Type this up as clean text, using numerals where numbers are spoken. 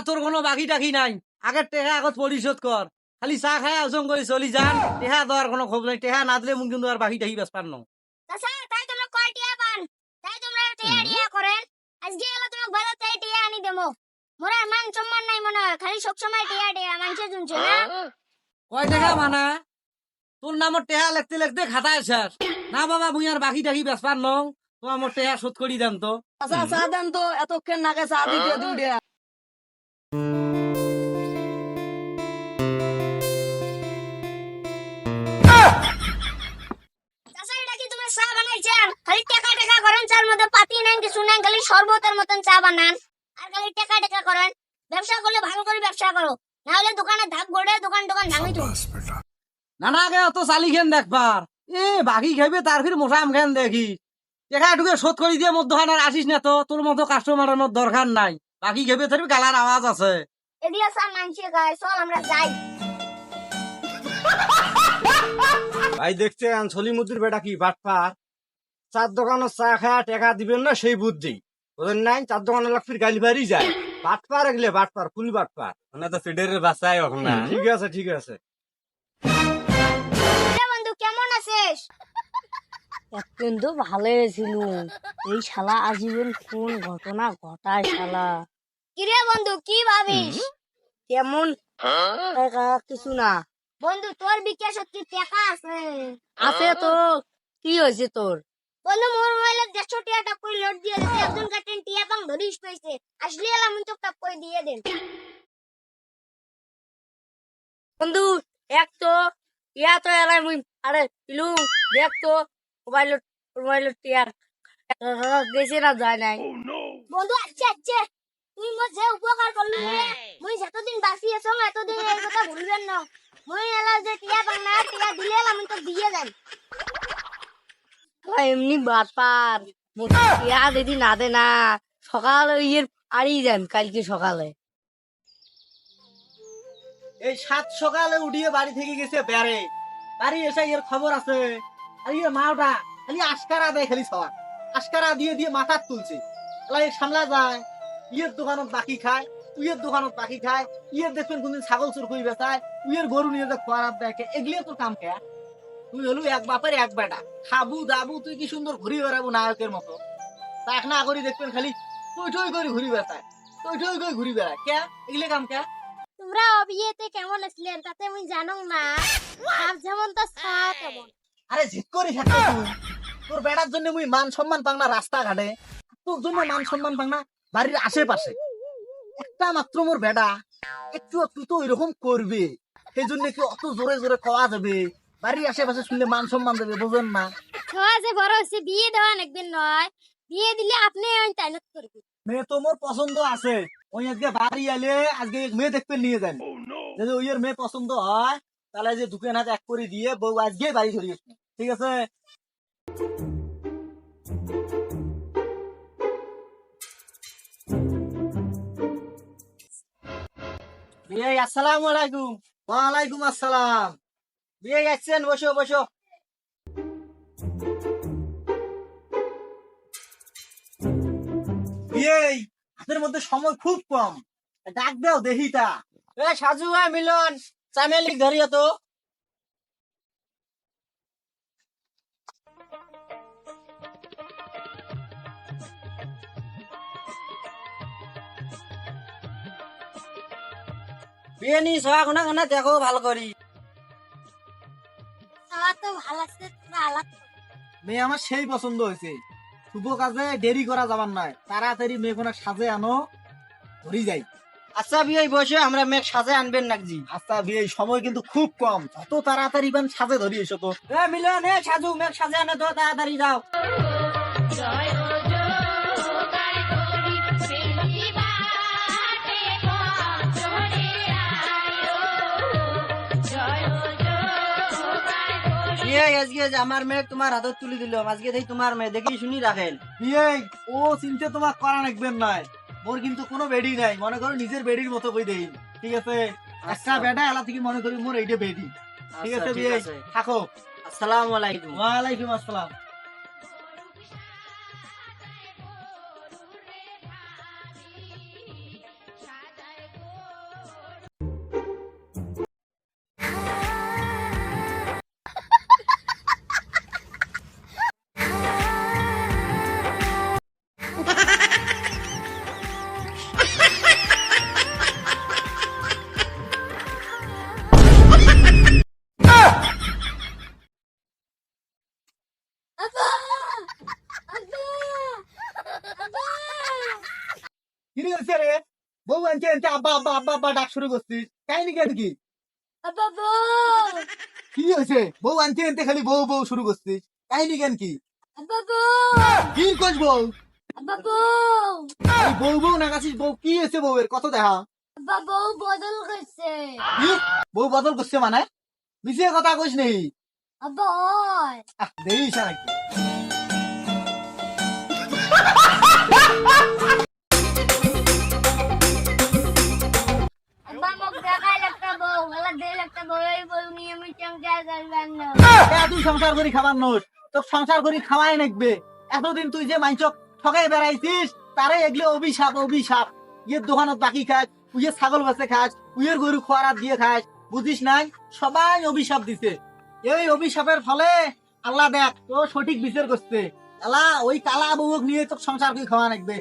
তোর কোনো বাকি টাকি নাই, আগের টেহা আগত পরিশোধ কর। খালি চা খাই ওজন করে চলি যান, টেহা দেওয়ার কোনো খোঁজ নাই। টেহা না দিলে মুখ কিন্তু আর বাকি টাকি বেশ পার ন। চাচা তাই তোমরা কয় টিয়া পান? তাই তোমরা টিয়া টিয়া করেন। আজকে এলা তোমাকে বাজার তাই টিয়া আনি দেবো। মোর আর মান সম্মান নাই মনে হয়, খালি সব সময় টিয়া টিয়া মানুষের শুনছে না। কয় টাকা মানা? তোর নামর টেহা লিখতে লিখতে খাতায় শেষ। না বাবা মুই আর বাকি টাকি বেশ পার নং, তোমার মোর টেহা শোধ করি দেন তো। চাচা চা দেন তো, এতক্ষণ নাকে চা দিতে দুইটা। চাচা এটা কি তোমরা চা বানাইছেন? খালি টাকা টাকা করেন, চার মধ্যে পাতি নাই কিছু নাই, খালি শরবতের মতন চা বানান আর খালি টাকা টাকা করেন। ব্যবসা করলে ভালো করে ব্যবসা করো, না হলে দোকানে ধাপ গড়ে দোকান দোকান ভাঙি তুমি। নানা আগে অত চালি খেন দেখবার, এ বাকি খাইবে তার ফির মোটাম খেন দেখি। টেকা ঢুকে শোধ করি দিয়ে মধ্যে আর আসিস না তো, তোর মতো কাস্টমারের মতো দরকার নাই। বাকি খেবে তার গালার আওয়াজ আছে। এগুলা চা মানছে গায়ে, চল আমরা যাই। ভাই দেখছেন সলিমুদ্দির বেটা কি বাটপার, চার দোকানে চা খায়া টাকা দিবেন না সেই বুদ্ধি ওদের নাই। চার দোকানে লাগফির গালি বাড়ি যায়, বাটপার এগুলো বাটপার, ফুল বাটপার। ওনা তো ফিডের বাসায় এখন না। ঠিক আছে ঠিক আছে। এ বন্ধু কেমন আছিস? একদিন তো ভালোই ছিল, এই শালা আজীবন কোন ঘটনা ঘটায় শালা। কিরে বন্ধু কি ভাবিস? কেমন টাকা কিছু না বন্ধু তোর বিকাশ কি টাকা আছে? আছে তো, কি হয়েছে তোর? বন্ধু মোর মোবাইলে 150 টাকা কই লোড দিয়ে দিতে, একজন কাটেন টিয়া পাং ধরিস পাইছে, আসলে এলা আমি তো টাপ কই দিয়ে দেন। বন্ধু এক তো ইয়া তো এলাই মুই, আরে পিলু দেখ তো মোবাইল টিয়ার গেছে না যায় নাই। বন্ধু আচ্ছা আচ্ছা, তুই মোর যে উপকার করলি রে, মুই যতদিন বাঁচি আছো এতদিন এই কথা ভুলবেন না। মুই এলা যে টিয়া পাং না, টিয়া দিলে এলা আমি তো দিয়ে দেন। এমনি বাটপার ইয়া যদি না দে না, সকালে ইয়ের আড়ি যান কালকে সকালে। এই 7 সকালে উঠিয়ে বাড়ি থেকে গেছে বেড়ে, বাড়ি এসে এর খবর আছে। আর ইয়ে মাওটা খালি আশকারা দেয়, খালি সবার আশকারা দিয়ে দিয়ে মাথা তুলছে। এলাই সামলা যায়, ইয়ের দোকানত বাকি খায়, উইয়ের দোকানত বাকি খায়, ইয়ের দেখবেন কোনদিন ছাগল চুর করি বেচায়, উইয়ের গরু নিয়ে যে খোয়ারাত দেখে, এগুলিও তোর কাম কে? তুই হলু এক বাপের এক বেটা, খাবু দাবু তুই কি সুন্দর ঘুরি বেড়াবো নায়কের মতো। তাক না করি দেখবেন খালি টই টই করে ঘুরি বেড়ায়, টই টই করে ঘুরি বেড়ায় কে? এগুলি কাম কে? তোমরা বিয়েতে কেমন আসলেন তাতে মুই জানো না, আর যেমন তো ছা তেমন। আরে জিত করি থাকতে তুই, তোর বেড়ার জন্য মুই মান সম্মান পাং না রাস্তাঘাটে, তোর জন্য মান সম্মান পাং না বাড়ির আশেপাশে। একটা মাত্র মোর বেড়া, একটু তুই তো এরকম করবে, সেই জন্য কি অত জোরে জোরে খাওয়া যাবে? বাড়ির আশেপাশে শুনলে মান সম্মান দেবে, বুঝেন না? ছোয়া যে বড় হচ্ছে বিয়ে দেওয়া একদিন নয়, বিয়ে দিলে আপনি তাইনত করবেন। মেয়ে তো মোর পছন্দ আছে, ওই আজকে বাড়ি এলে আজকে এক মেয়ে দেখতে নিয়ে যান। যদি ওই মেয়ে পছন্দ হয় তাহলে যে দোকান হাতে এক করে দিয়ে বউ আজকে বাড়ি ধরিয়ে আসবে। ঠিক আছে? বিয়ে আসসালামু আলাইকুম। ওয়ালাইকুম আসসালাম। বিয়ে যাচ্ছেন, বসো বসো। বিয়ে হাতের মধ্যে সময় খুব কম, ডাক দাও দেহিটা। এ সাজু মিলন চামেলি ধরিয়া তো। বিয়ে নি সোয়া কোনা কোনা দেখো ভালো করি। খাওয়া তো ভালো আছে, তোমরা আলাপ করো। মেয়ে আমার সেই পছন্দ হয়েছে, শুভ কাজে দেরি করা যাবার নয়, তাড়াতাড়ি মেয়ে কোনা সাজে আনো, ধরি যাই। আচ্ছা বিয়ে বসে আমরা মেয়ে সাজে আনবেন নাকি? আচ্ছা বিয়ে সময় কিন্তু খুব কম, যত তাড়াতাড়ি বান সাজে ধরি এসো তো। এ মিলন এ সাজু মেয়ে সাজে আনে তো, তাড়াতাড়ি যাও। বিয়ে আজকে যে আমার মেয়ে তোমার হাতত তুলে দিলাম, আজকে থেকে তোমার মেয়ে, দেখি শুনি রাখেন। বিয়ে ও চিন্তা তোমার করা রাখবেন নাই, মোর কিন্তু কোনো বেডি নাই, মনে করো নিজের বেডির মতো কই দেই। ঠিক আছে? একটা বেটা এলা থেকে মনে করি মোর এইটা বেডি। ঠিক আছে বিয়ে, থাকো। আসসালামু আলাইকুম। ওয়ালাইকুম আসসালাম। আনতে আনতে আব্বা আব্বা আব্বা আব্বা ডাক শুরু করছিস, কাহিনী কেন কি? আব্বা বউ, কি হয়েছে? বউ আনতে আনতে খালি বউ বউ শুরু করছিস, কাহিনী কেন কি? আব্বা বউ, কি কইস বউ? আব্বা বউ, এই বউ বউ না কাছিস, বউ কি হয়েছে? বউয়ের কত দেখা? আব্বা বউ বদল করছে। কি বউ বদল করছে মানে? মিশে কথা কইস নেই। আব্বা হয়। দেরিস আর একটু। আব্বা মোক দেখাই একটা বউ, এলা দেল একটা বউ, এই বউ নিয়ে আমি সংসার করবার না। তুই সংসার করি খাবার নোস, তোর সংসার করি খাওয়াই নাকবে। এতদিন তুই যে মাইচক ঠকাই বেড়াইছিস, তারে এগুলো অভিশাপ অভিশাপ। ইয়ের দোকানত বাকি খাস, উইয়ের ছাগল বেচে খাস, উইয়ের গরু খোয়ারাত দিয়ে খাস, বুঝিস নাই? সবাই অভিশাপ দিছে। এই অভিশাপের ফলে আল্লাহ দেখ তো সঠিক বিচার করছে। আল্লাহ ওই কালা বউক নিয়ে তোর সংসার করি খাওয়া নাকবে।